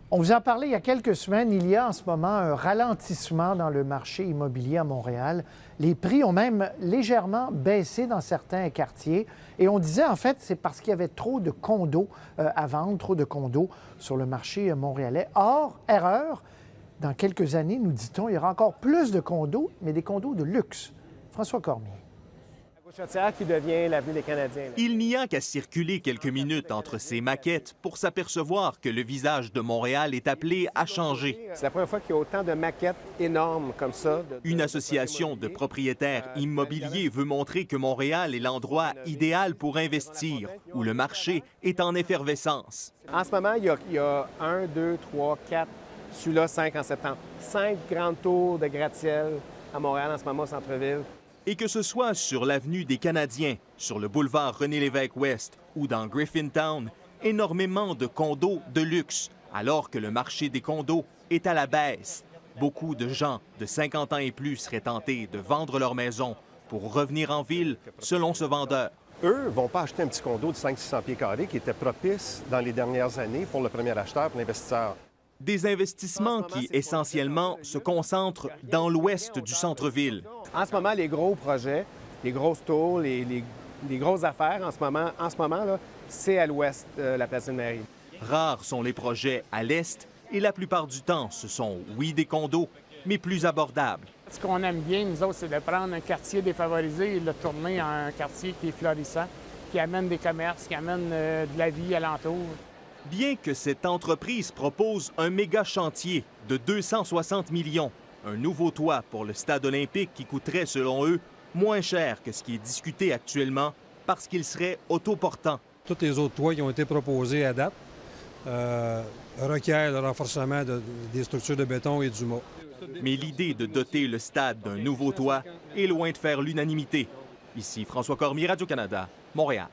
On vous en parlait il y a quelques semaines. Il y a en ce moment un ralentissement dans le marché immobilier à Montréal. Les prix ont même légèrement baissé dans certains quartiers. Et on disait, en fait, c'est parce qu'il y avait trop de condos à vendre, trop de condos sur le marché montréalais. Or, erreur, dans quelques années, nous dit-on, il y aura encore plus de condos, mais des condos de luxe. François Cormier. Qui devient l'avenue des Canadiens. Il n'y a qu'à circuler quelques minutes entre ces maquettes pour s'apercevoir que le visage de Montréal est appelé à changer. C'est la première fois qu'il y a autant de maquettes énormes comme ça. Une association de propriétaires immobiliers veut montrer que Montréal est l'endroit idéal pour investir, où le marché est en effervescence. En ce moment, il y a 1, 2, 3, 4, celui-là 5 en septembre. 5 grandes tours de gratte-ciel à Montréal en ce moment au centre-ville. Et que ce soit sur l'avenue des Canadiens, sur le boulevard René-Lévesque-Ouest ou dans Griffintown, énormément de condos de luxe, alors que le marché des condos est à la baisse. Beaucoup de gens de 50 ans et plus seraient tentés de vendre leur maison pour revenir en ville, selon ce vendeur. Eux ne vont pas acheter un petit condo de 500-600 pieds carrés qui était propice dans les dernières années pour le premier acheteur, pour l'investisseur. Des investissements qui, essentiellement, se concentrent dans l'ouest du centre-ville. En ce moment, les gros projets, les grosses tours, les grosses affaires, en ce moment là, c'est à l'ouest de la place Sainte-Marie. Rares sont les projets à l'est et la plupart du temps, ce sont, oui, des condos, mais plus abordables. Ce qu'on aime bien, nous autres, c'est de prendre un quartier défavorisé et de le tourner en un quartier qui est florissant, qui amène des commerces, qui amène de la vie alentour. Bien que cette entreprise propose un méga chantier de 260 millions, un nouveau toit pour le stade olympique qui coûterait, selon eux, moins cher que ce qui est discuté actuellement parce qu'il serait autoportant. Tous les autres toits qui ont été proposés à date requièrent le renforcement des structures de béton et du mât. Mais l'idée de doter le stade d'un nouveau toit est loin de faire l'unanimité. Ici François Cormier, Radio-Canada, Montréal.